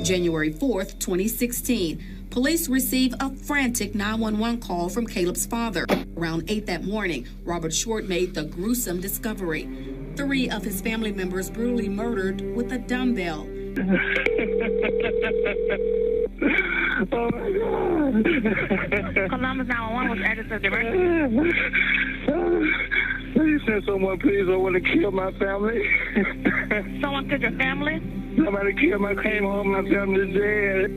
January 4th, 2016. Police receive a frantic 911 call from Caleb's father. Around 8 that morning, Robert Short made the gruesome discovery. 3 of his family members brutally murdered with a dumbbell. Oh my God. Columbus 911 was added to the emergency. Please send someone, please. I want to kill my family. Someone killed your family? Somebody killed my came home, my family's dead.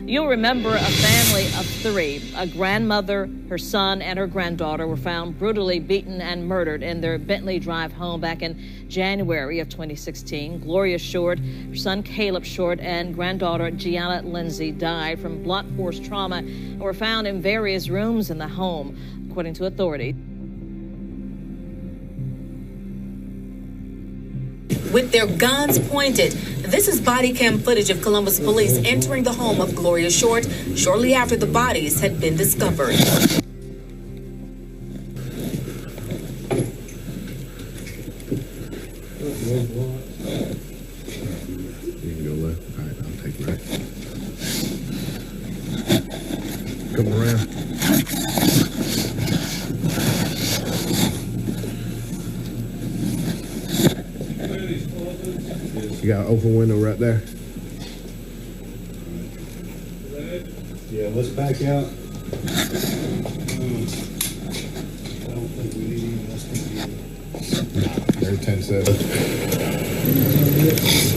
You'll remember a family of 3. A grandmother, her son, and her granddaughter were found brutally beaten and murdered in their Bentley Drive home back in January of 2016. Gloria Short, her son Caleb Short, and granddaughter Gianna Lindsay died from blunt force trauma and were found in various rooms in the home, according to authorities. With their guns pointed. This is body cam footage of Columbus police entering the home of Gloria Short shortly after the bodies had been discovered. You can go left. All right, I'll take right. Come around. You got an open window right there. Yeah, let's back out. I don't think we need anything else. Very 10-7.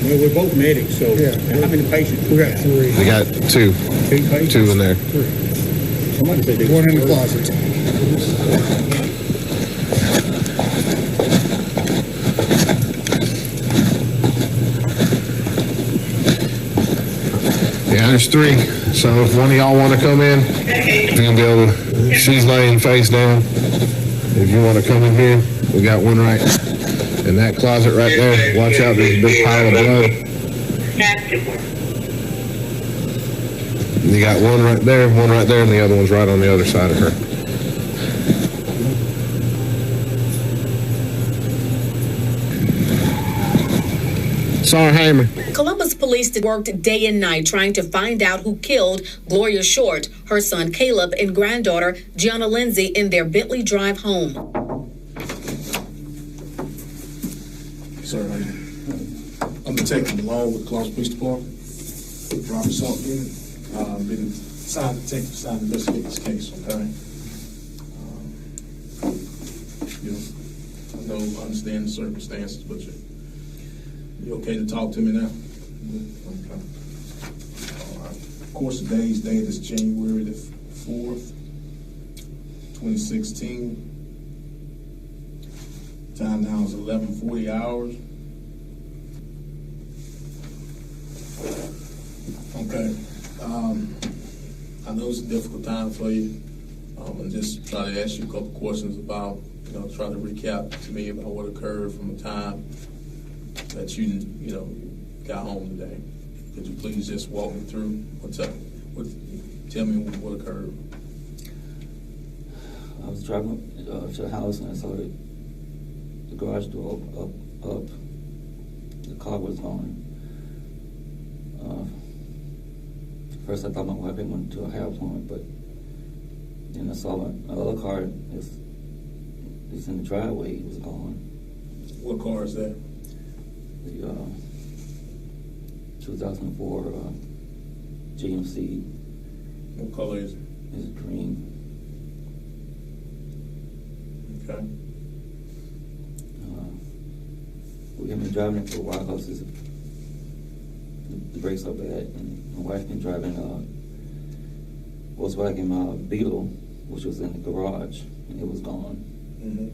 Well, we're both medics, so yeah. How many patients? We got 3. We got 2. 2 in there. 3. Somebody said they 1 in the closet. Yeah, there's 3. So if one of y'all want to come in, you're going to be able to, she's laying face down. If you want to come in here, we got one right in that closet right there. Watch out, there's a big pile of blood. You got one right there, and the other one's right on the other side of her. Sergeant Hamer. Columbus police worked day and night trying to find out who killed Gloria Short, her son Caleb, and granddaughter Gianna Lindsay in their Bentley Drive home. Sir, I'm Detective Malone with Columbus Police Department. Robert Salt Unit. Been assigned detective assigned to investigate this case, okay? I understand the circumstances, but you okay to talk to me now? Okay. All right. Of course, today's date is January the 4th, 2016. Time now is 11:40 hours. Okay. I know it's a difficult time for you. And just try to ask you a couple questions about, try to recap to me about what occurred from the time that you got home today. Could you please just walk me through tell me what occurred? I was driving to the house and I saw the garage door up. The car was on. First I thought my wife had went to a hair appointment, but then I saw my other car is in the driveway. It was gone. What car is that? The 2004 GMC. What color is it? It's green. Okay. We have been driving it for a while because the brakes are bad. And my wife been driving Volkswagen Beetle, which was in the garage, and it was gone. Mm-hmm.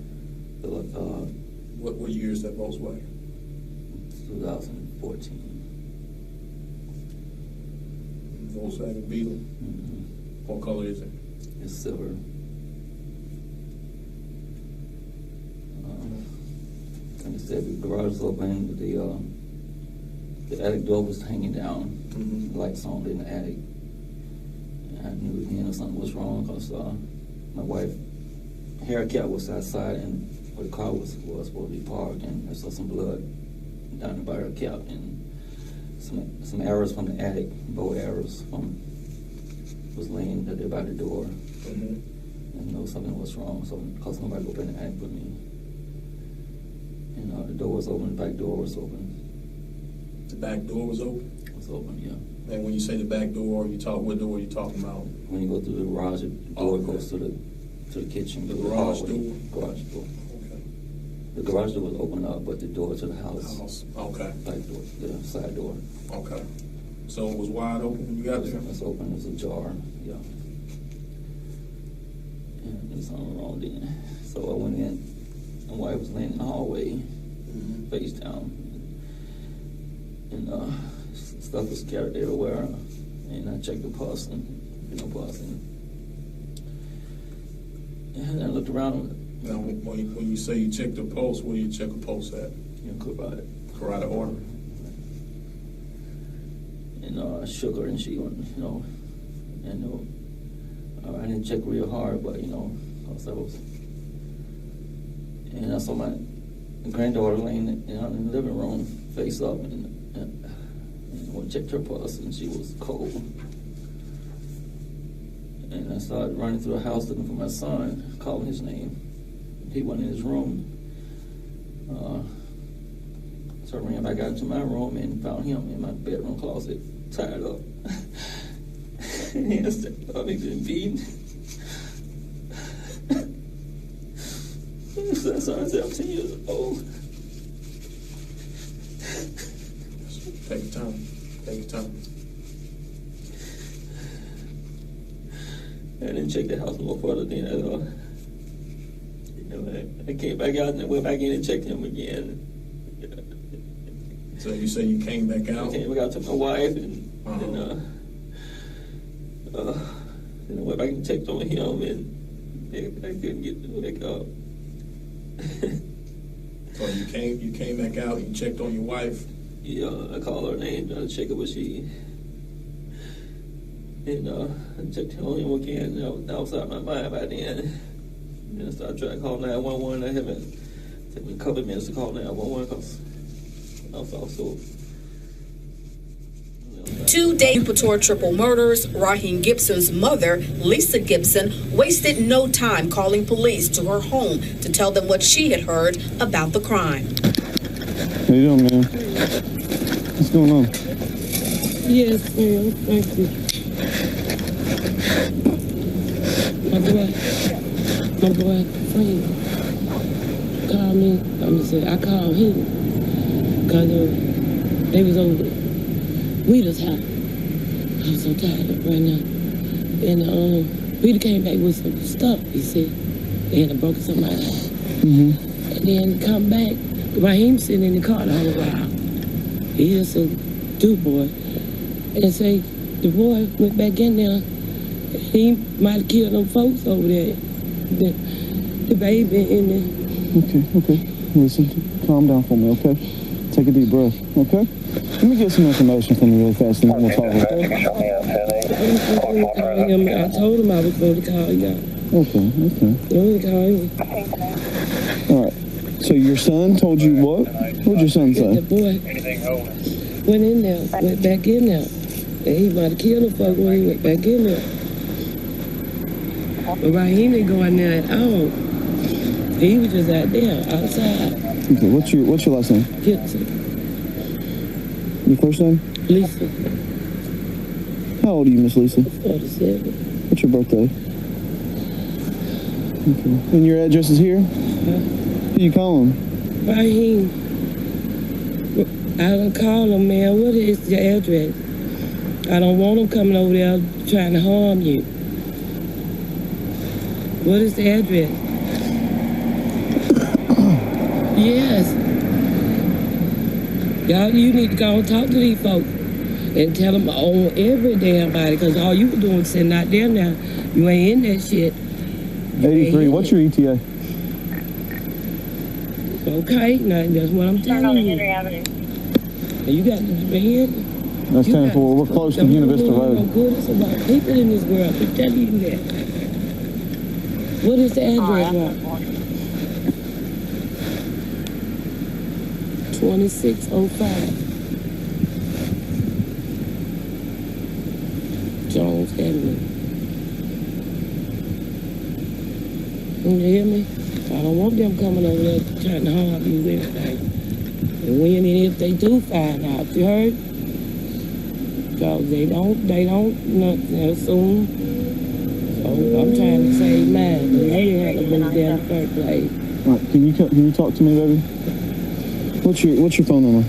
What year is that Volkswagen? 2014. Volkswagen Beetle. Mm-hmm. What color is it? It's silver. Like I said, the garage was open, but the attic door was hanging down. Mm-hmm. The lights on in the attic. And I knew something was wrong because my wife's hair cap was outside and where the car was supposed to be parked, and I saw some blood down by her cap, and some arrows from the attic, bow arrows was laying there by the door. And know something was wrong, so because nobody opened the attic with me. And the door was open, the back door was open. The back door was open? It was open, yeah. And when you say the back door, what door are you talking about? When you go through the garage, the door goes to the kitchen. The garage door? Garage door. Okay. The garage door was open up, but the door to the house. Okay. Back door, the side door. Okay. So it was wide open when you got there? It was open, it was ajar, yeah. And there's something wrong then. So I went in, my wife was laying in the hallway, face down. And stuff was scattered everywhere. And I checked the pulse, and no pulse. And I looked around. Now, when you say you checked the pulse, where do you check a pulse at? Carotid artery. And I shook her, and she went, and I didn't check real hard, but because I was. And I saw my granddaughter laying in the living room, face up, and I checked her pulse, and she was cold. And I started running through the house looking for my son, calling his name. He wasn't in his room. So I ran back out into my room and found him in my bedroom closet, tied up. And he was been beaten. My son's 17 years old. Take your time. Take your time. I didn't check the house no further than at all. I came back out and I went back in and checked him again. So you say you came back out? I came back out to my wife and then I went back and checked on him and I couldn't get back up. So you came back out and you checked on your wife? Yeah, I called her name, tried to check it, but she. And I checked on him again. I was out of my mind by then. Then I started trying to call 911. I haven't taken me a couple of minutes to call 911 because I was also. 2 days before triple murders, Raheem Gibson's mother, Lisa Gibson, wasted no time calling police to her home to tell them what she had heard about the crime. How you doing, man? What's going on? Yes, ma'am. Thank you. My boy, friend, called me. I called him because they was over Rita's house. I was so tired of right now. And Rita came back with some stuff, he said. They had broken somebody's house. And then come back, Raheem sitting in the car the whole while. He just a dude boy. And say the boy went back in there. He might have killed them folks over there. The baby in there. Okay. Listen, calm down for me, okay? Take a deep breath, okay? Let me get some information from you really fast and then we'll talk. I told him I was going to call y'all. Okay. I'm going to call him. All right. So your son told you what? What did your son say? The boy went in there, went back in there. And he might have killed the folk when he went back in there. But Raheem didn't go in there at all. He was just out there, outside. Okay, what's your last name? Gibson. Your first name? Lisa. How old are you, Miss Lisa? 47. What's your birthday? Okay. And your address is here? Who you calling? Raheem. I don't call him, man. What is your address? I don't want him coming over there trying to harm you. What is the address? Yes. Y'all, you need to go and talk to these folks and tell them on every damn body, because all you were doing was sitting out there now. You ain't in that shit. 83. What's your ETA? Okay, now that's what I'm telling you. You got to be in. That's 10-4. We're close to Univista Road. No good. It's about people in this world. I'm telling you that. What is the address, Mark? 2605. telling me. You hear me? I don't want them coming over there trying to harm you with everything. And when and if they do find out, you heard? Because they don't nothing assume. So I'm trying to save mine. They had to been there in the first place. All right, can you talk to me, baby? What's your phone number?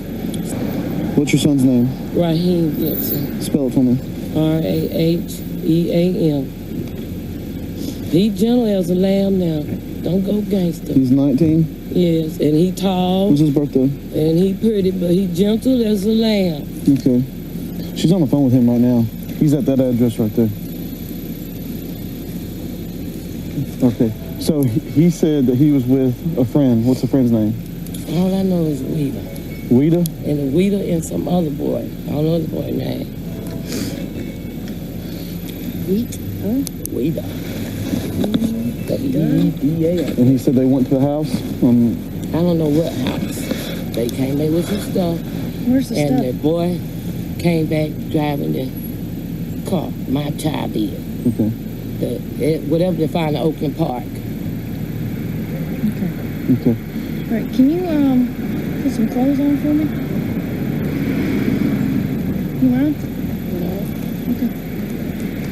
What's your son's name? Raheem Gibson. Spell it for me. Raheem. He gentle as a lamb now. Don't go gangster. He's 19? Yes, and he tall. When's his birthday? And he pretty, but he gentle as a lamb. Okay. She's on the phone with him right now. He's at that address right there. Okay. So he said that he was with a friend. What's the friend's name? All I know is Weeda. Weeda? And Weeda and some other boy. I don't know the boy's name. Weeda. W-E-D-A. And he said they went to the house? I don't know what house. They came there with some stuff. Where's the stuff? And the boy came back driving the car. My child did. Okay. Whatever they find in Oakland Park. Okay. All right, can you put some clothes on for me? You mind? No. Okay.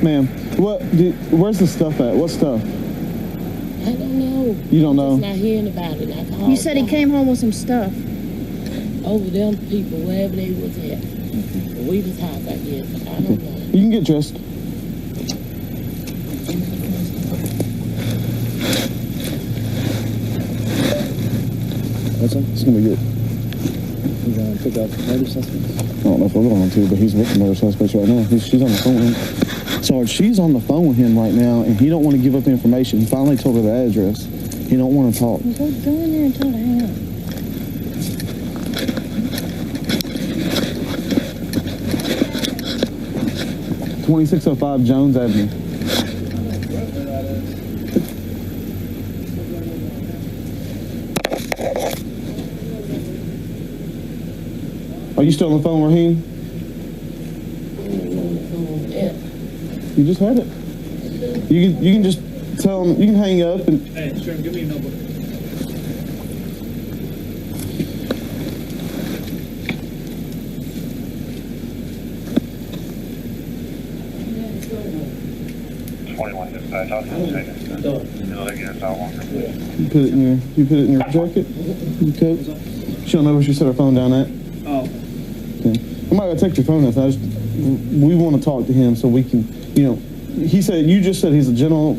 Ma'am, where's the stuff at? What stuff? I don't know. You don't know? I'm just not hearing about it. You said he came home with some stuff. Over them people, wherever they was at. Okay. Weeda's house, I guess. I don't know. You can get dressed. What's up? It's gonna be good. We're going to pick up murder suspects? I don't know if we're going to, but he's with the murder suspects right now. She's on the phone with him. Sarge, she's on the phone with him right now, and he don't want to give up the information. He finally told her the address. He don't want to talk. Well, go in there and tell her to hang up. 2605 Jones Avenue. Are you still on the phone, Raheem? Yeah. You just had it. You can just tell him. You can hang up and. Hey, sure, give me a number. You put it in your jacket, your coat. She don't know where she set her phone down at. Oh. Okay. I'm not gonna take your phone. We want to talk to him so we can, He said you just said he's a gentle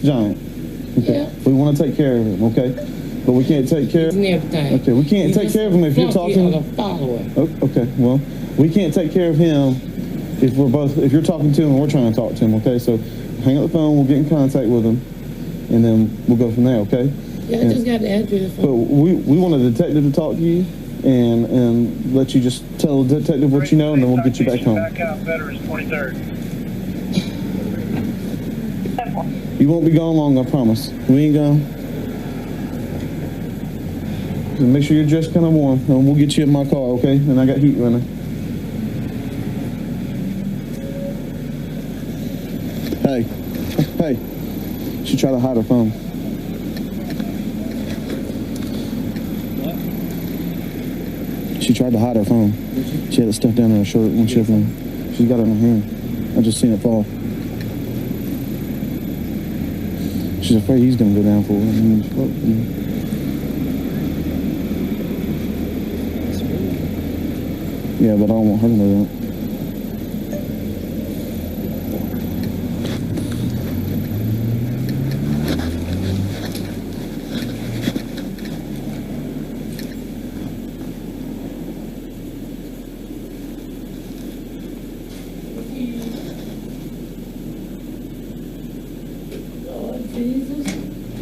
giant. Okay. Yeah. We want to take care of him. Okay. But we can't take care. Okay. We can't take care of him if you're talking. Okay. Well, we can't take care of him if you're talking to him and we're trying to talk to him. Okay. So hang up the phone. We'll get in contact with him, and then we'll go from there. Okay. Yeah, I just got the address. But we want a detective to talk to you and let you just tell the detective what you know, and then we'll get you back home. Veterans 23rd. You won't be gone long, I promise. We ain't gone. Just make sure you're dressed kind of warm, and we'll get you in my car, okay? And I got heat running. Hey. She tried to hide her phone. She tried to hide her phone. She had it stuffed down in her shirt when she opened it. She's got it in her hand. I just seen it fall. She's afraid he's gonna go down for it. Yeah, but I don't want her to know that.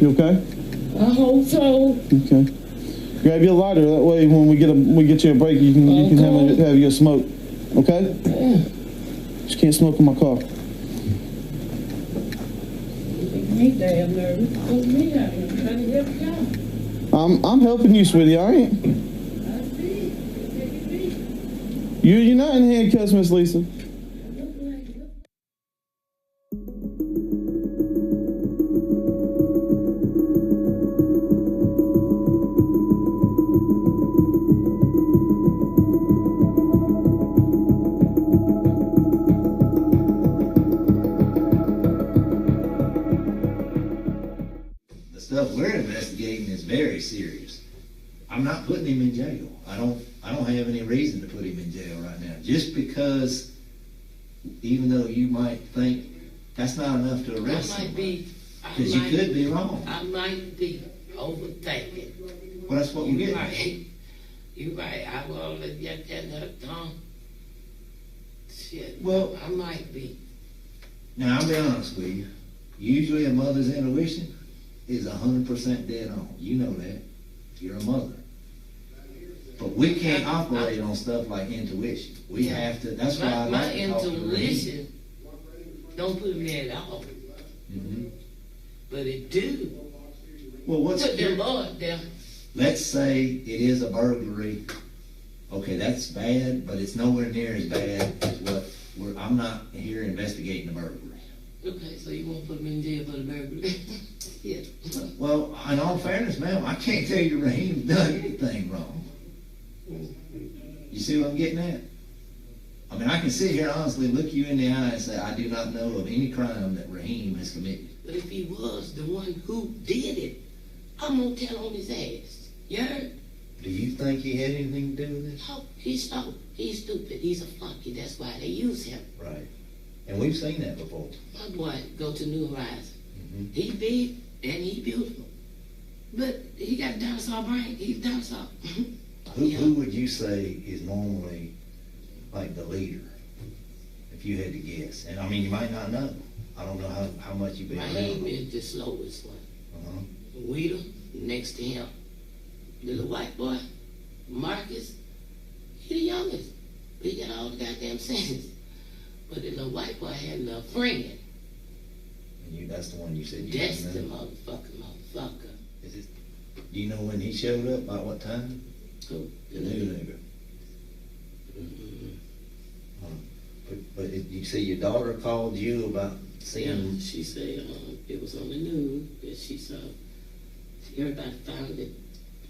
You okay? I hope so. Okay. Grab your lighter. That way, when we get you a break, you can have you a smoke. Okay? Yeah. Just can't smoke in my car. Me damn nervous. Put me out here trying to help y'all. I'm helping you, sweetie. I ain't. You're not in handcuffs, Miss Lisa. I'm not putting him in jail. I don't have any reason to put him in jail right now. Just because, even though you might think that's not enough to arrest him. Because you could be wrong. I might be overthinking. Well, that's what we're getting. Right. You're right. I will get that done. Shit. Well, I might be. Now, I'll be honest with you. Usually a mother's intuition is 100% dead on. You know that. You're a mother. But we can't operate on stuff like intuition. We have to, that's why I like to talk to Raheem. My intuition don't put me at all. Mm-hmm. But it do. Well, what's put the Lord there. Let's say it is a burglary. Okay, that's bad, but it's nowhere near as bad as what I'm not here investigating a burglary. Okay, so you won't put me in jail for the burglary? Yeah. Well, in all fairness, ma'am, I can't tell you Raheem's done anything wrong. You see what I'm getting at? I mean, I can sit here honestly, look you in the eye and say, I do not know of any crime that Raheem has committed. But if he was the one who did it, I'm going to tell on his ass. You heard? Do you think he had anything to do with this? No, he's slow. He's stupid. He's a flunky. That's why they use him. Right. And we've seen that before. My boy go to New Horizon. Mm-hmm. He big and he beautiful. But he got a dinosaur brain. He's a dinosaur. Who would you say is normally like the leader, if you had to guess? And I mean, you might not know. I don't know how much you've been around. Raheem is the slowest one. Weeder, next to him. The little white boy, Marcus, he the youngest. But he got all the goddamn sense. But the little white boy had a little friend. And that's the one you said you That's didn't know? the motherfucker. Do you know when he showed up, by what time? Who? The new nigga. But you say your daughter called you about seeing... Yeah, she said it was on the news that she saw. Everybody found it,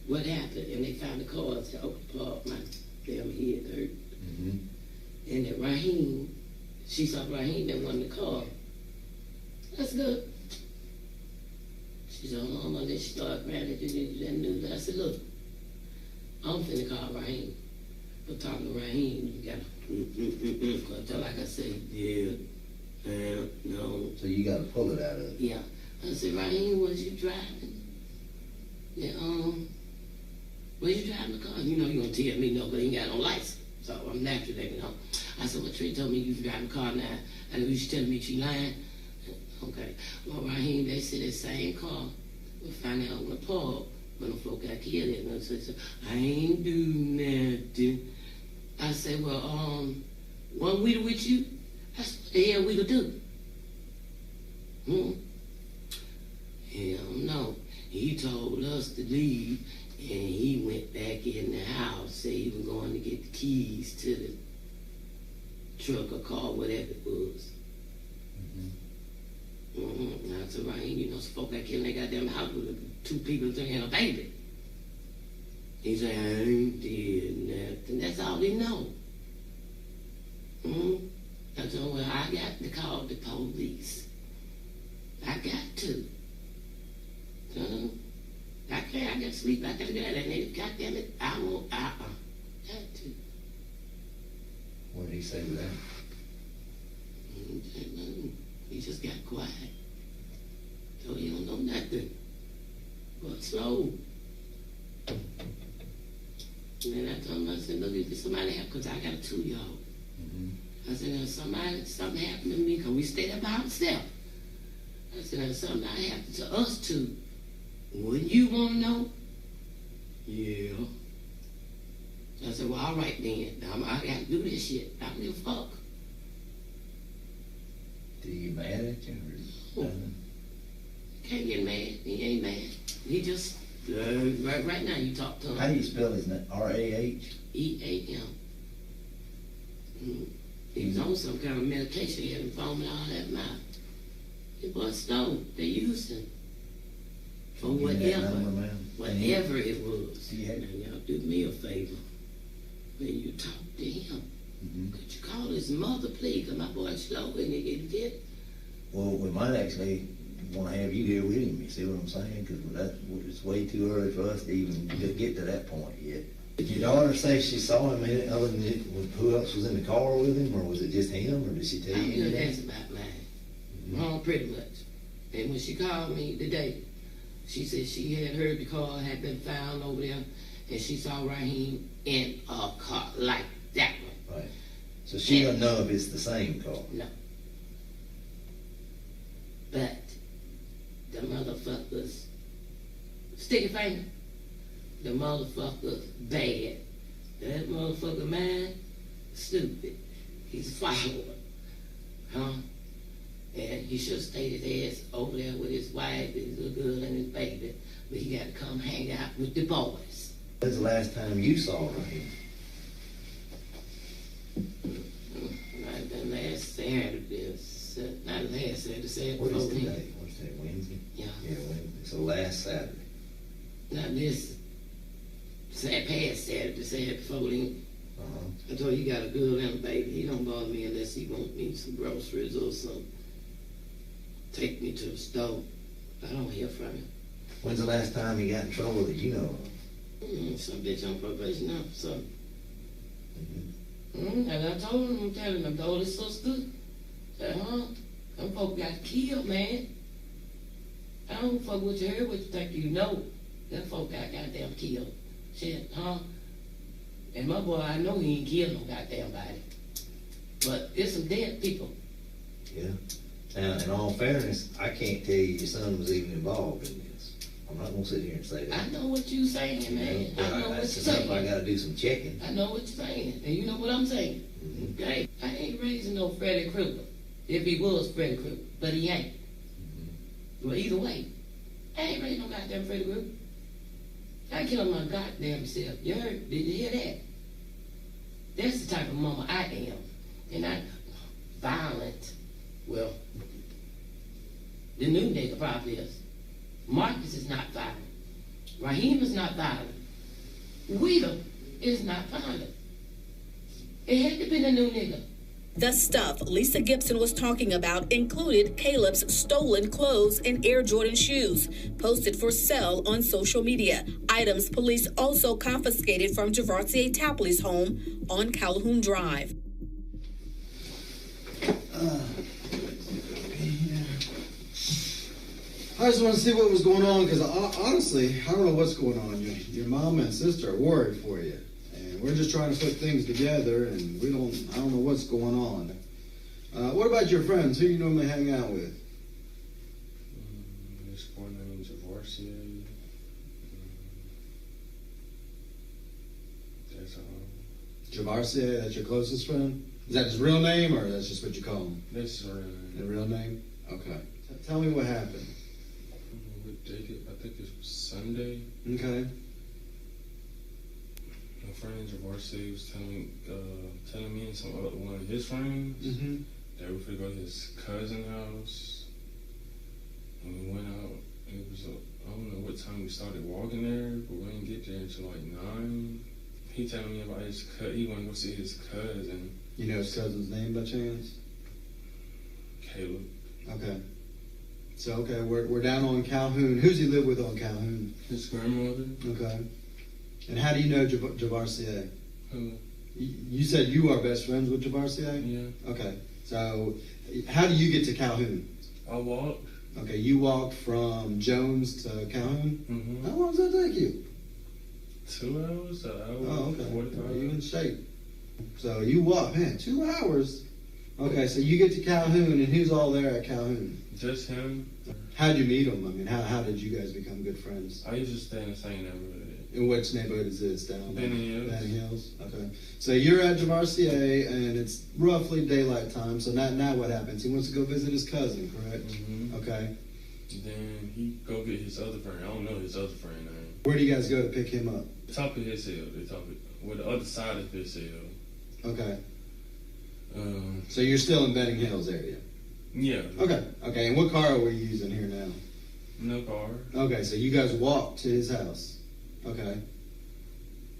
what happened, and they found the car at Oak Park. My damn head hurt. Mm-hmm. And that Raheem, she saw Raheem that won the car. That's good. She said, and then she started crying that news. I said, look, I'm finna call Raheem. But talking to Raheem, you gotta, like I said, yeah, no. So you gotta pull it out of it. Yeah. I said, Raheem, was you driving? Yeah, was you driving the car? You know, you're gonna tell me no, but he ain't got no license. So I'm naturally, you know. I said, well, Trey told me you was driving the car now. And she's telling me she lying. Okay. Well, Raheem, they said that same car. We'll find out on the park when the folk got killed. And I said, I ain't do nothing. I said, well, one Weeder with you? That's what the hell Weeder do. Hell no. He told us to leave, and he went back in the house, said he was going to get the keys to the truck or car, whatever it was. I said, Raheem, you know, some folk got killed in their goddamn house with 2 people and a baby. He said, I ain't did nothing. That's all he know. I told him, well, I got to call the police. I got to. I can't, I got to sleep. I got to get out of there. Goddamn it, I won't, got to. What did he say to that? He just got quiet. So he don't know nothing. But slow. And then I told him, I said, look, if somebody happened, because I got a 2-year-old. I said, now something happened to me, because we stayed up by ourselves. I said, now something happened to us two. Wouldn't you want to know? Yeah. I said, well, all right then. I got to do this shit. I don't give a fuck. Did he get mad at you? Can't get mad. He ain't mad. He just, right now you talk to him. How do you spell his name? R-A-H? E-A-M. He was on some kind of medication. He had him foaming all that mouth. It was stoned. They used him. For whatever it was. And y'all do me a favor. When you talk to him, could you call his mother, please? Because my boy's slow and it did. Well, we might actually want to have you here with him. You see what I'm saying? Because it's way too early for us to even get to that point yet. Did your daughter say she saw him in it, other than who else was in the car with him, or was it just him, or did she tell you anything? That's about mine. Pretty much. And when she called me today, she said she had heard the car had been found over there, and she saw Raheem in a car like that one. Right. So she doesn't know if it's the same car. No. But the motherfuckers, sticky finger, the motherfucker's bad. That motherfucker man, stupid. He's a follower. Huh? And he should have stayed his ass over there with his wife, his little girl, and his baby. But he got to come hang out with the boys. When's the last time you saw Raheem? Might have been last Saturday. Not last Saturday, Saturday. What is today? What's today, Wednesday? Yeah. Yeah, Wednesday. So last Saturday. Not this past Saturday, Saturday before then. I told you, he got a girl and a baby. He don't bother me unless he want me some groceries or something. Take me to the store. I don't hear from him. When's the last time he got in trouble that you know of? Some bitch on probation now, so. And I told him, I'm telling him, I told his sister, said, them folk got killed, man. I don't fuck with you, heard what you think you know. Them folk got goddamn killed. Shit, And my boy, I know he ain't killed no goddamn body. But it's some dead people. Yeah. Now, in all fairness, I can't tell you your son was even involved in this. I'm not going to sit here and say that. I know what you're saying, man. I know what you're saying. I got to do some checking. I know what you're saying. And you know what I'm saying. Okay? I ain't raising no Freddy Krueger. If he was Freddy Krueger. But he ain't. Well, either way, I ain't raising no goddamn Freddy Krueger. I killed my goddamn self. You heard? Did you hear that? That's the type of mama I am. And I'm violent. Well, the new nigga probably is. Marcus is not violent. Raheem is not violent. Weeda is not violent. It had to be the new nigga. The stuff Lisa Gibson was talking about included Caleb's stolen clothes and Air Jordan shoes, posted for sale on social media. Items police also confiscated from Javarcier Tapley's home on Calhoun Drive. I just want to see what was going on, because honestly, I don't know what's going on. Your mom and sister are worried for you. We're just trying to put things together, and I don't know what's going on. What about your friends? Who you normally hang out with? This boy named Jariel. That's all. Javarcier, that's your closest friend? Is that his real name, or that's just what you call him? That's his real name. The real name? Okay. Tell me what happened. I think it was Sunday. Okay. My friend Jariel was telling me and one of his friends that we were going to go to his cousin's house. And we went out. It was, I don't know what time we started walking there, but we didn't get there until like 9. He telling me about his cousin. He wanted to go see his cousin. You know his cousin's name by chance? Caleb. Okay. So, okay, we're down on Calhoun. Who's he live with on Calhoun? His grandmother. Okay. And how do you know Javarcier? Who? You said you are best friends with Javarcier? Yeah. Okay. So, how do you get to Calhoun? I walked. Okay, you walked from Jones to Calhoun? Mm-hmm. How long does that take you? 2 hours, an hour. Oh, okay. 45. You in shape. So, you walk, man, 2 hours? Okay, so you get to Calhoun, and who's all there at Calhoun? Just him. How'd you meet him? I mean, how did you guys become good friends? I used to stay in the same neighborhood. In which neighborhood is this? Down Benning Hills. Benning Hills. Okay. So you're at Javarcier, and it's roughly daylight time. So now what happens? He wants to go visit his cousin, correct? Mm-hmm. Okay. Then he go get his other friend. I don't know his other friend name. Where do you guys go to pick him up? Top of his hill. With the other side of his hill. Okay. So you're still in Benning Hills area? Yeah. Okay. Okay. And what car are we using here now? No car. Okay. So you guys walked to his house. Okay.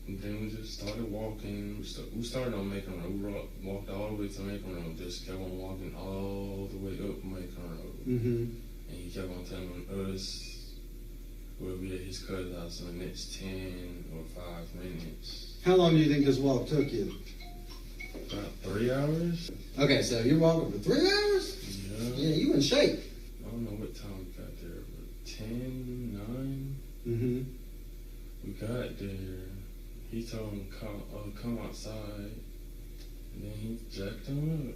And then we just started walking. We started on Macon Road. We walked all the way to Macon Road. Just kept on walking all the way up Macon Road. Mm-hmm. And he kept on telling us we'll be at his cousin's house in the next 10 or 5 minutes. How long do you think this walk took you? About 3 hours. Okay, so you're walking for 3 hours? Yeah. Yeah, you in shape. I don't know what time we got there, but 10, 9. Mm-hmm. We got there. He told him come outside, and then he jacked him up.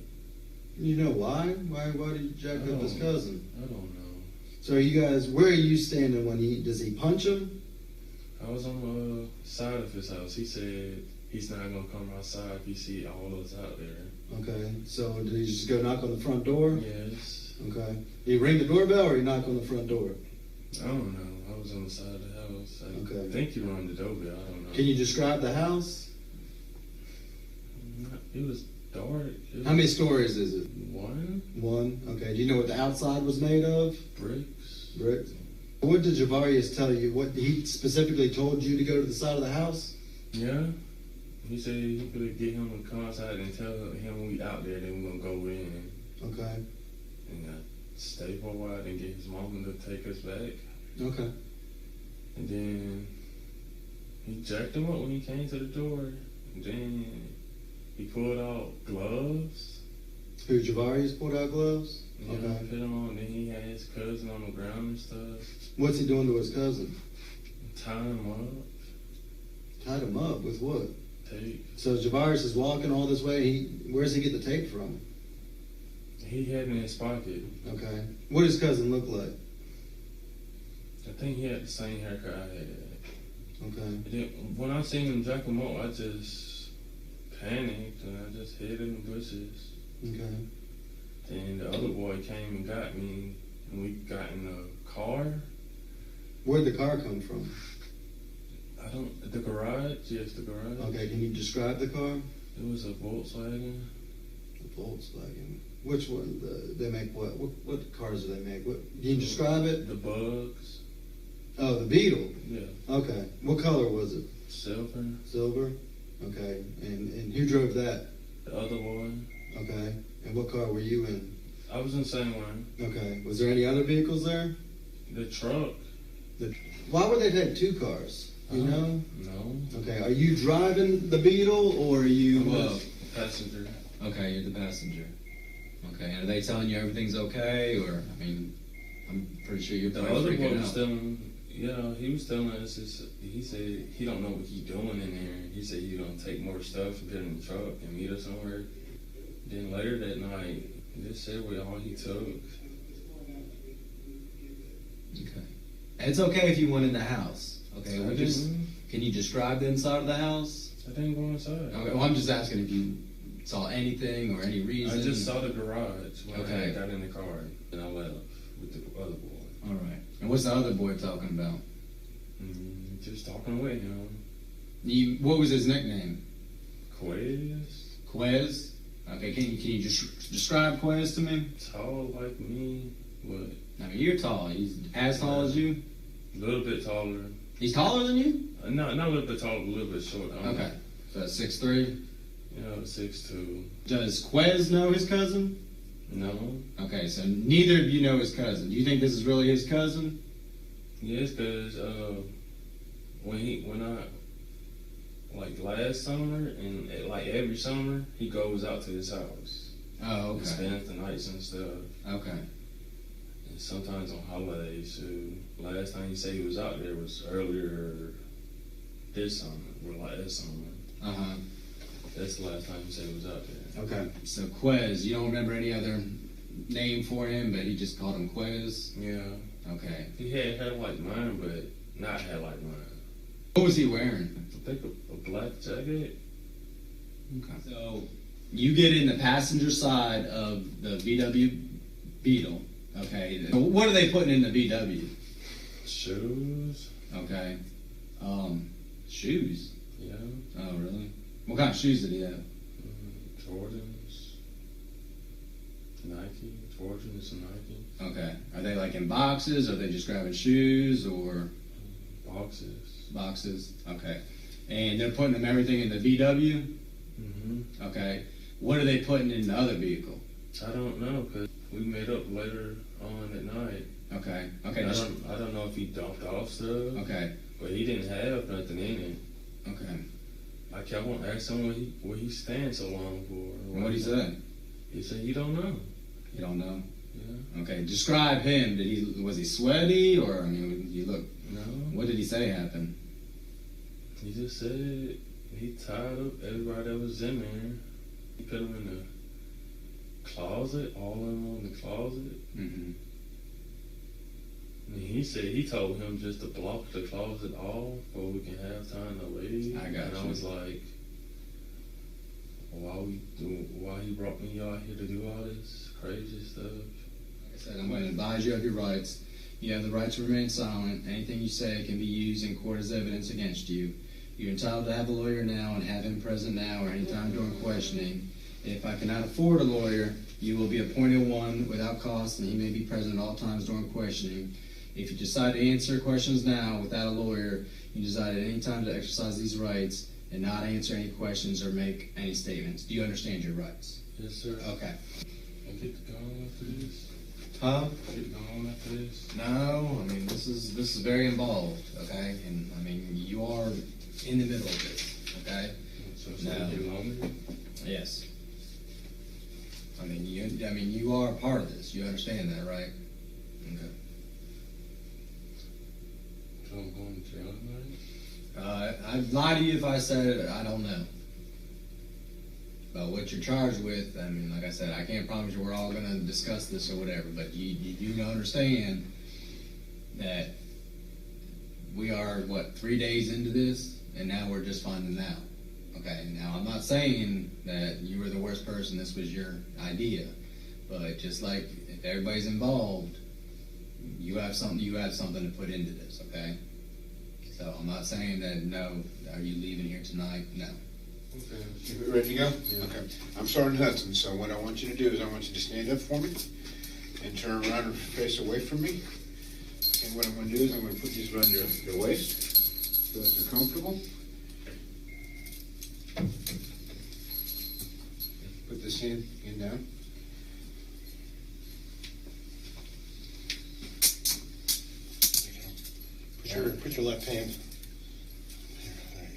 You know why? Why did you jack up his cousin? I don't know. So are you guys, where are you standing when does he punch him? I was on the side of his house. He said he's not gonna come outside if he see all of us out there. Okay, so did he just go knock on the front door? Yes. Okay. Did he ring the doorbell or he knock on the front door? I don't know. I was on the side of the house. Okay. I think he rang the doorbell. I don't know. Can you describe the house? It was dark. How many stories is it? One. One? Okay. Do you know what the outside was made of? Bricks. Bricks. What did Javarius tell you? What he specifically told you to go to the side of the house? Yeah. He said he could get him to come outside and tell him we out there, then we're gonna go in. Okay. And stay for a while, then get his mom to take us back. Okay. And then he jacked him up when he came to the door. And then he pulled out gloves. Who, Javarius pulled out gloves? Yeah, Okay. put them on. Then he had his cousin on the ground and stuff. What's he doing to his cousin? Tying him up. Tied him up with what? Tape. So Javarius is walking all this way. Where's he get the tape from? He had it in his pocket. Okay. What does his cousin look like? I think he had the same haircut I had. Okay. And then when I seen him jack him up, I just panicked and I just hid in the bushes. Okay. Then the other boy came and got me, and we got in the car. Where'd the car come from? The garage? Yes, the garage. Okay, can you describe the car? It was a Volkswagen. A Volkswagen. Which one? They make what? What cars do they make? What? Can you describe it? The Bugs. Oh, the Beetle. Yeah. Okay. What color was it? Silver. Silver. Okay. And who drove that? The other boy. Okay. And what car were you in? I was in the same one. Okay. Was there any other vehicles there? The truck. Why would they take two cars? You know? No. Okay. Are you driving the Beetle or are you passenger? Okay, you're the passenger. Okay, and are they telling you everything's okay, or I mean, I'm pretty sure you're the other boy was telling. Yeah, he was telling us. He said he don't know what he's doing in there. He said he's gonna take more stuff and put it in the truck and meet us somewhere. Then later that night, he just said all he took. Okay. It's okay if you went in the house. Okay, can you describe the inside of the house? I didn't go inside. Okay, well, I'm just asking if you saw anything or any reason. I just saw the garage when I got in the car, and I left with the other boy. All right. And what's the other boy talking about? Just talking away, What was his nickname? Quez. Quez? Okay, can you just describe Quez to me? Tall like me, but... I mean, you're tall. He's as tall as you? A little bit taller. He's taller than you? Not a little bit taller, a little bit short. Okay. So 6'3"? Yeah, 6'2". Does Quez know his cousin? No. Okay, so neither of you know his cousin. Do you think this is really his cousin? Yes, because when I like last summer and like every summer he goes out to his house. Oh, okay. And spends the nights and stuff. Okay. And sometimes on holidays too. Last time he said he was out there was earlier this summer, or last summer. That's the last time he said he was out there. Okay. So Quez, you don't remember any other name for him, but he just called him Quez? Yeah. Okay. He had hair like mine, but not hair like mine. What was he wearing? I think a black jacket. Okay. So you get in the passenger side of the VW Beetle. Okay. What are they putting in the VW? Shoes. Okay. Shoes? Yeah. Oh, really? What kind of shoes did he have? Jordans. Nike. Jordans and Nike. Okay. Are they like in boxes? Are they just grabbing shoes or? Boxes. Boxes. Okay. And they're putting everything in the VW? Mm-hmm. Okay. What are they putting in the other vehicle? I don't know, because we made up later on at night. Okay. I don't know if he dumped off stuff. Okay. But he didn't have nothing in it. Okay. I kept on asking him what he stands so long for. What he said? He said he don't know. You don't know? Yeah. Okay. Describe him. Was he sweaty, or I mean, you look? No. What did he say happened? He just said he tied up everybody that was in there. He put them in the closet, all of them in the closet. Mm-hmm. And he said he told him just to block the closet off so we can have time to leave. I got you. I was like, why he brought me out here to do all this crazy stuff? Like I said, I'm going to advise you of your rights. You have the right to remain silent. Anything you say can be used in court as evidence against you. You're entitled to have a lawyer now and have him present now or anytime during questioning. If I cannot afford a lawyer, you will be appointed one without cost, and he may be present at all times during questioning. If you decide to answer questions now without a lawyer, you decide at any time to exercise these rights and not answer any questions or make any statements. Do you understand your rights? Yes, sir. Okay. I get going after this? Huh? Get going after this? No, I mean, this is very involved, okay? And, I mean, you are in the middle of this, okay? So get longer? Yes. I mean, you are a part of this. You understand that, right? Okay. So I'm going to jail tonight? I'd lie to you if I said I don't know. But what you're charged with, I mean, like I said, I can't promise you we're all going to discuss this or whatever, but you do understand that we are, 3 days into this, and now we're just finding out. Okay, now I'm not saying that you were the worst person, this was your idea, but just like if everybody's involved, you have something to put into this, okay? So I'm not saying that, no, are you leaving here tonight? No. Okay. You ready to go? Yeah. Okay. I'm Sergeant Hudson, so what I want you to do is I want you to stand up for me and turn around and face away from me. And what I'm going to do is I'm going to put these around your waist so that you're comfortable. Put this hand down. Put your left hand. There you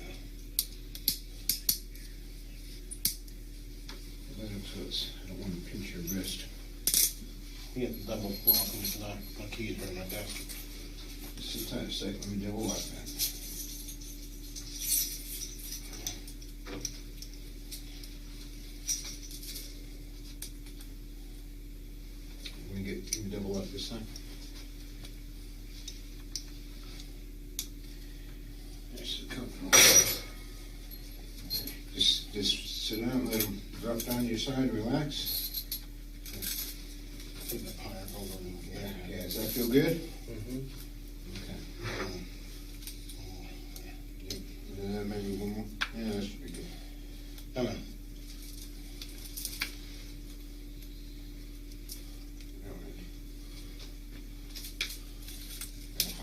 go. Let it close. I don't want to pinch your wrist. You have to double lock them because my keys are in my desk. Just sit tight a second. Let me double lock that. Let me double lock this time. Nice and comfortable. Just sit down, let them drop down to your side, relax. Put that higher over in there. Yeah, does that feel good? Mm-hmm. Okay. Maybe one more. Yeah, that should be good. Come on.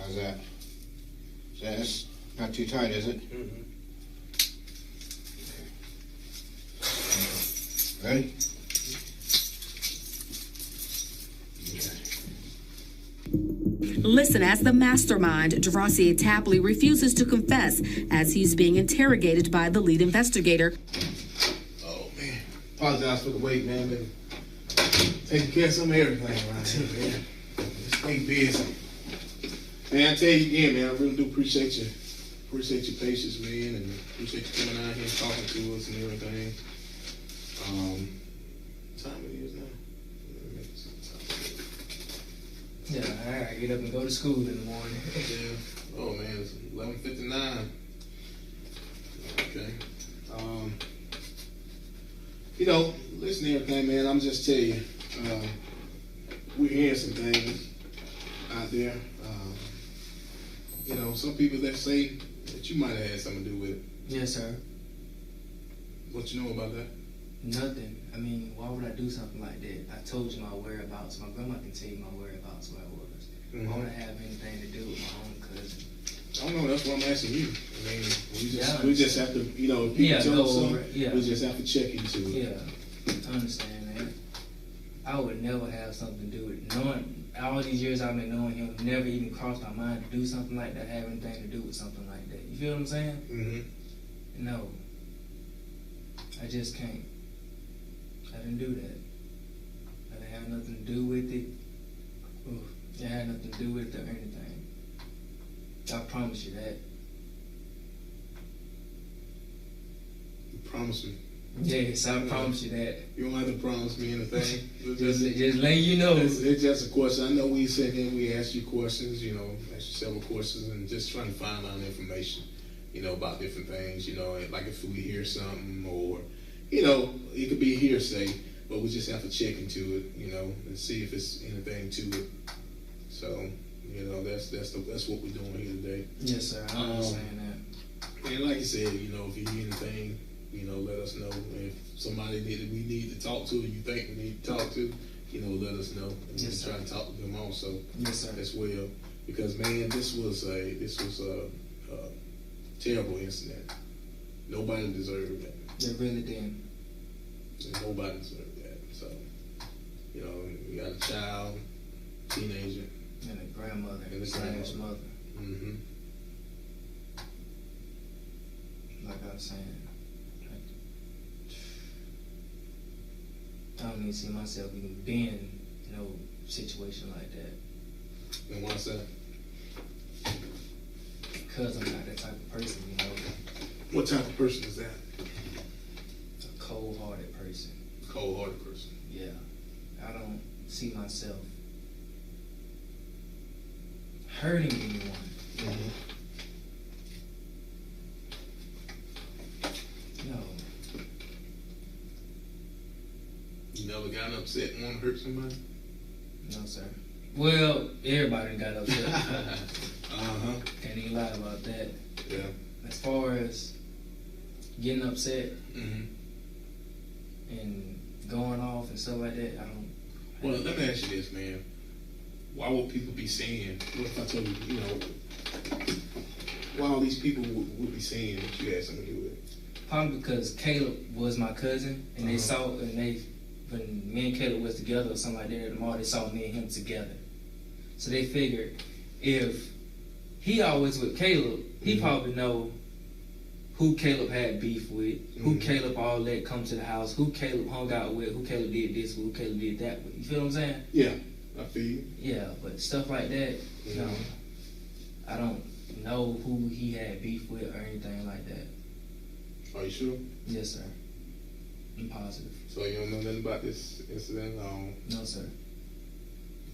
How's that? That's not too tight, is it? Mm-hmm. Okay. Ready? Listen as the mastermind, Jariel Tapley, refuses to confess as he's being interrogated by the lead investigator. Oh, man. Apologize for the wait, man. Been taking care of some of everything around here, man. Just stay busy. Man, I tell you again, man, I really do appreciate your patience, man, and appreciate you coming out here and talking to us and everything. What time it is now? Yeah, I gotta get up and go to school in the morning. Yeah. Oh man, it's 11:59. Okay. Listen to everything, man. I'm just tell you, we're hearing some things out there. Some people that say that you might have had something to do with it. Yes, sir. What you know about that? Nothing. I mean, why would I do something like that? I told you my whereabouts. My grandma can tell you my whereabouts where I was. Mm-hmm. Why would I have anything to do with my own cousin? I don't know. That's what I'm asking you. I mean, we just have to, if people tell us something, we just have to check into it. Yeah, I understand that. I would never have something to do with it. Knowing all these years I've been knowing him, never even crossed my mind to do something like that, have anything to do with something like that. You feel what I'm saying? Mm-hmm. No. I just can't. I didn't do that. I didn't have nothing to do with it. It had nothing to do with it or anything. I promise you that. You promise me? Yes, I promise you that. You don't have to promise me anything. just letting you know. It's just a question. I know we sit here, we ask you questions, you know, ask you several questions, and just trying to find out information, you know, about different things, you know, like if we hear something or, you know, it could be hearsay, but we just have to check into it, you know, and see if it's anything to it. So, you know, that's what we're doing here today. Yes, sir. I understand that. And like you said, you know, if you hear anything, you know, let us know. If somebody we need to talk to, you think we need to talk to, you know, let us know. And yes, we try to talk to them also. Yes, sir. As well, because man, this was a terrible incident. Nobody deserved that. They really didn't. And nobody deserved that. So, you know, we got a child, teenager, and a grandmother, and a slash mother. Mm-hmm. Like I was saying, I don't even see myself even being in no situation like that. And why's that? Because I'm not that type of person, you know. What type of person is that? A cold-hearted person. Cold-hearted person. Yeah. I don't see myself hurting anyone. Mm-hmm. No. You never got upset and want to hurt somebody? No, sir. Well, everybody got upset. Can't even lie about that. Yeah. As far as getting upset and going off and stuff like that, I don't. Well, let me ask you this, man. Why would people be saying, what if I told you, you know, why all these people would be saying that you had something to do with it? Probably because Caleb was my cousin, and they saw, and when me and Caleb was together or something like that at the mall, they saw me and him together. So they figured if he always with Caleb, he probably know who Caleb had beef with, who Caleb all let come to the house, who Caleb hung out with, who Caleb did this with, who Caleb did that with. You feel what I'm saying? Yeah, I feel you. Yeah, but stuff like that, no. I don't know who he had beef with or anything like that. Are you sure? Yes, sir. I'm positive. So you don't know nothing about this incident at all? No, sir.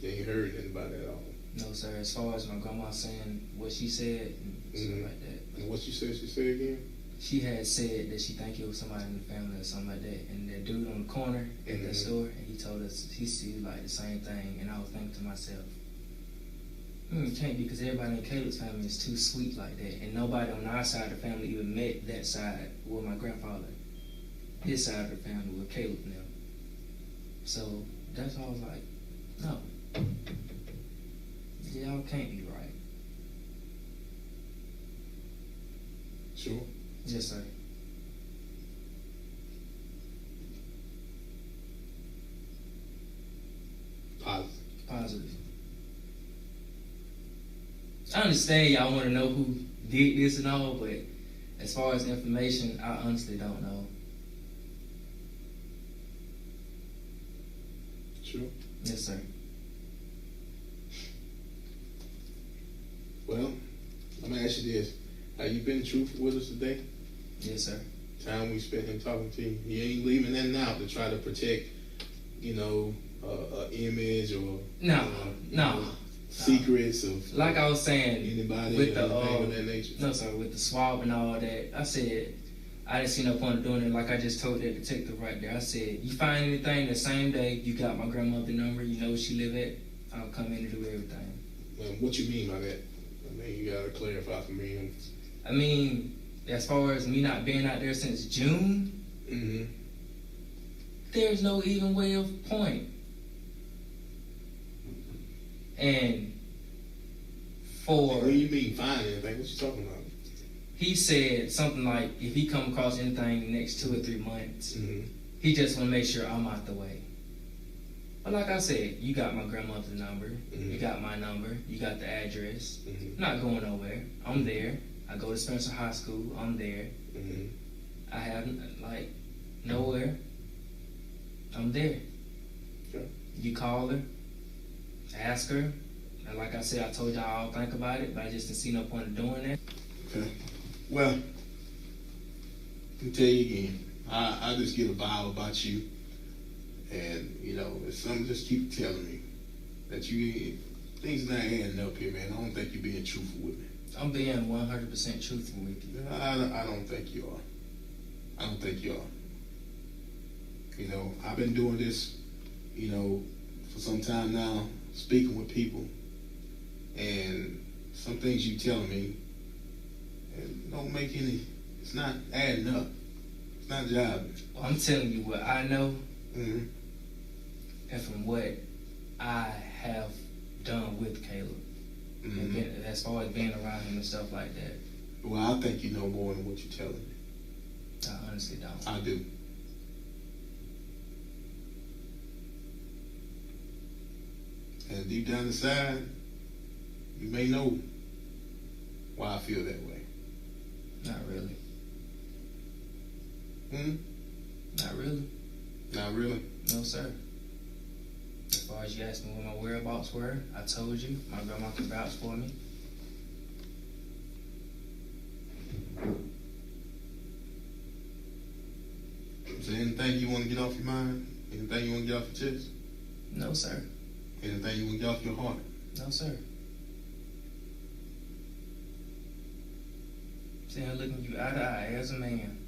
You ain't heard anything about it at all? No, sir. As far as my grandma saying what she said and stuff like that. And what she said again? She had said that she think it was somebody in the family or something like that. And that dude on the corner at the store, and he told us he see like the same thing. And I was thinking to myself, it can't be, because everybody in Caleb's family is too sweet like that. And nobody on our side of the family even met that side with my grandfather. His side of the family with Caleb now. So that's why I was like, no. Y'all can't be right. Sure? Yes, sir. Positive. Positive. I understand y'all want to know who did this and all, but as far as information, I honestly don't know. Sure? Yes, sir. Well, I'm going to ask you this. Have you been truthful with us today? Yes, sir. Time we spent him talking to you. You ain't leaving nothing out to try to protect, you know, an image or no secrets of like I was saying anybody with the anything of that nature. No, sir. With the swab and all that, I said I didn't see no point of doing it. Like I just told that detective right there. I said, you find anything the same day, you got my grandmother's number, you know where she live at, I'll come in and do everything. What you mean by that? I mean, you gotta clarify for me. I mean, as far as me not being out there since June, there's no even way of point. And for... What do you mean find anything? What you talking about? He said something like, if he come across anything in the next 2 or 3 months, he just want to make sure I'm out the way. But like I said, you got my grandmother's number, you got my number, you got the address. I'm not going nowhere. I'm there. I go to Spencer High School. I'm there. I have, like, nowhere. I'm there. Okay. You call her, ask her. And like I said, I told y'all I'll think about it, but I just didn't see no point in doing that. Okay. Well, I can tell you again, I just get a vibe about you. And, you know, if something just keep telling me that things not adding up here, man. I don't think you're being truthful with me. I'm being 100% truthful with you. I don't think you are. I don't think you are. You know, I've been doing this, you know, for some time now, speaking with people. And some things you telling me, it don't make any, it's not adding up. It's not jiving. Well, I'm telling you what I know. Mm-hmm. And from what I have done with Caleb, and been, as far as being around him and stuff like that. Well, I think you know more than what you're telling me. I honestly don't. I do. And deep down inside, you may know why I feel that way. Not really. Not really. Not really? No, sir. As far as you asked me where my whereabouts were, I told you. My grandma can vouch for me. Is there anything you want to get off your mind? Anything you want to get off your chest? No, sir. Anything you want to get off your heart? No, sir. Sitting here looking you eye to eye as a man.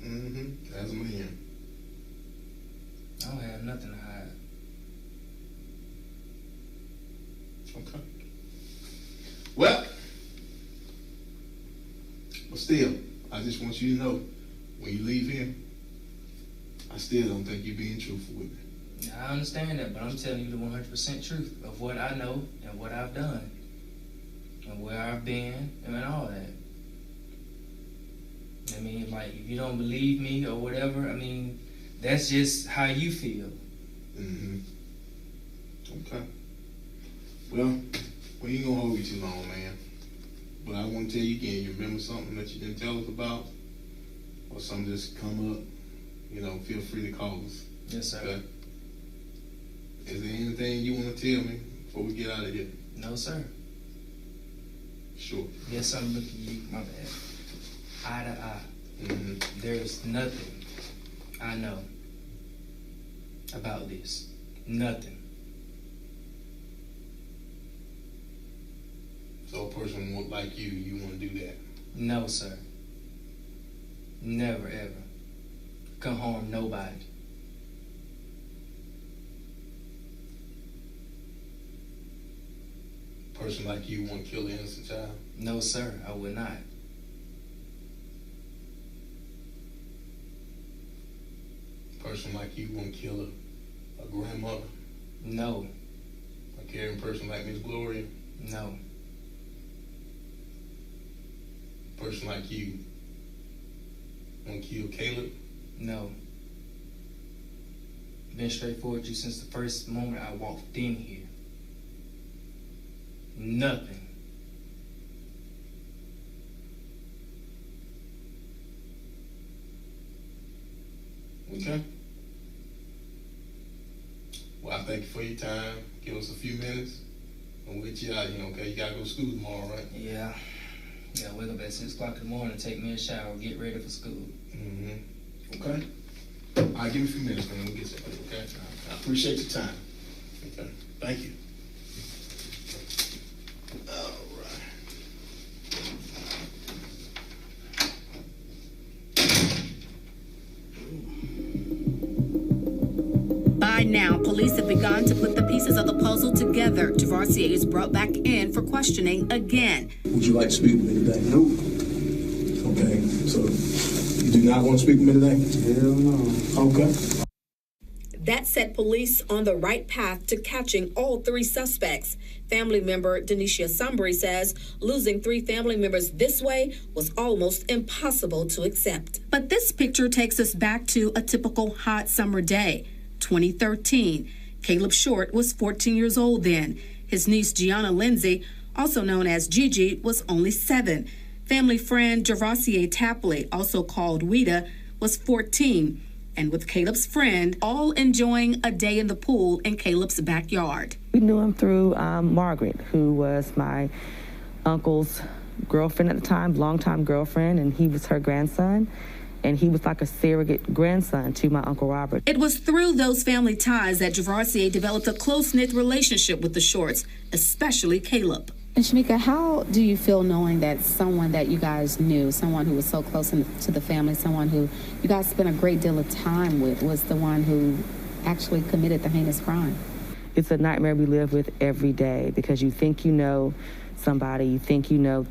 As a man. I don't have nothing to hide. Okay. Well, but still, I just want you to know, when you leave here, I still don't think you're being truthful with me. I understand that, but I'm telling you the 100% truth of what I know and what I've done and where I've been and all that. I mean, like, if you don't believe me or whatever, I mean, that's just how you feel. Okay. Well, we ain't gonna hold you too long, man. But I want to tell you again, you remember something that you didn't tell us about? Or something just come up, you know, feel free to call us. Yes, sir. Okay? Is there anything you want to tell me before we get out of here? No, sir. Sure. Yes, I'm looking at you, my bad. Eye to eye. There's nothing I know about this. Nothing. So a person like you want to do that? No, sir. Never, ever. Can harm nobody. Person like you want to kill an innocent child? No, sir, I would not. Person like you want to kill a grandmother? No. A caring person like Miss Gloria? No. Person like you want to kill Caleb? No. Been straightforward with you since the first moment I walked in here. Nothing. Okay. Well, I thank you for your time. Give us a few minutes, and we'll get you out here, okay? You gotta go to school tomorrow, right? Yeah. Yeah, wake up at 6 o'clock in the morning, take me a shower, get ready for school. Okay. All right, give me a few minutes, man. We'll get you out here, okay? I appreciate your time. Okay. Thank you. All right. By now, police have begun to put the pieces of the puzzle together. Jariel is brought back in for questioning again. Would you like to speak with me today? No. Okay, so you do not want to speak with me today? Hell no. Okay. That set police on the right path to catching all three suspects. Family member Denisha Sumbry says losing three family members this way was almost impossible to accept. But this picture takes us back to a typical hot summer day, 2013. Caleb Short was 14 years old then. His niece, Gianna Lindsay, also known as Gigi, was only 7. Family friend Jariel Tapley, also called Weta, was 14. And with Caleb's friend, all enjoying a day in the pool in Caleb's backyard. We knew him through Margaret, who was my uncle's girlfriend at the time, longtime girlfriend, and he was her grandson. And he was like a surrogate grandson to my Uncle Robert. It was through those family ties that Jariel developed a close-knit relationship with the Shorts, especially Caleb. And Shamika, how do you feel knowing that someone that you guys knew, someone who was so close to the family, someone who you guys spent a great deal of time with, was the one who actually committed the heinous crime? It's a nightmare we live with every day because you think you know somebody, you think you know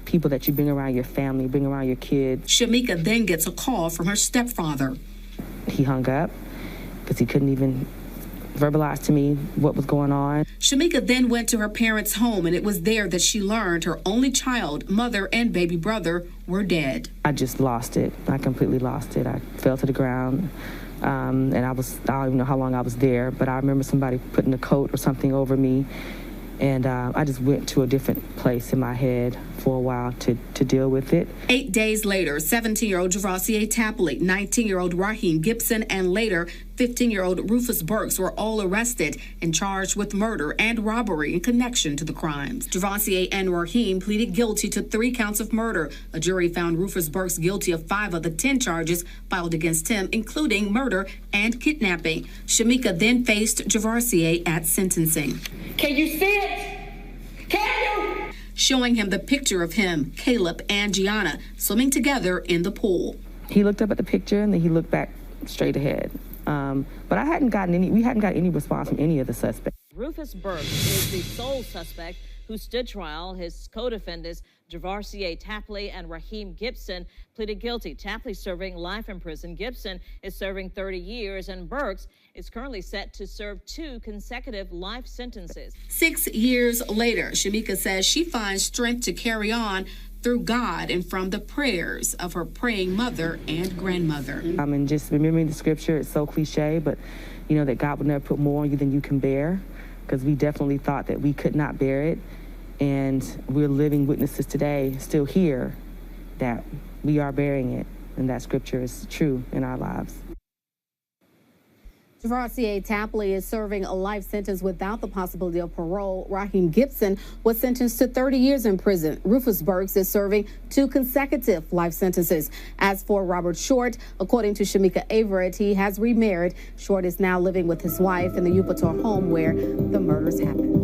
people that you bring around your family, bring around your kids. Shamika then gets a call from her stepfather. He hung up because he couldn't even verbalize to me what was going on. Shamika then went to her parents' home, and it was there that she learned her only child, mother, and baby brother were dead. I just lost it. I completely lost it. I fell to the ground, and I don't even know how long I was there, but I remember somebody putting a coat or something over me. And I just went to a different place in my head for a while to deal with it. 8 days later, 17-year-old Jariel Tapley, 19-year-old Raheem Gibson, and later 15-year-old Rufus Burks were all arrested and charged with murder and robbery in connection to the crimes. Jariel and Raheem pleaded guilty to 3 counts of murder. A jury found Rufus Burks guilty of 5 of the 10 charges filed against him, including murder and kidnapping. Shamika then faced Jariel at sentencing. Can you see it? Can you? Showing him the picture of him, Caleb, and Gianna swimming together in the pool. He looked up at the picture and then he looked back straight ahead. But we hadn't gotten any response from any of the suspects. Rufus Burks is the sole suspect who stood trial. His co-defendants, Jariel Tapley and Raheem Gibson, pleaded guilty. Tapley serving life in prison. Gibson is serving 30 years, and Burks is currently set to serve 2 consecutive life sentences. 6 years later, Shamika says she finds strength to carry on through God and from the prayers of her praying mother and grandmother. And just remembering the scripture, it's so cliche, but you know that God would never put more on you than you can bear, because we definitely thought that we could not bear it. And we're living witnesses today, still here, that we are bearing it, and that scripture is true in our lives. Jariel Tapley is serving a life sentence without the possibility of parole. Raheem Gibson was sentenced to 30 years in prison. Rufus Burks is serving 2 consecutive life sentences. As for Robert Short, according to Shamika Everett, he has remarried. Short is now living with his wife in the Upator home where the murders happened.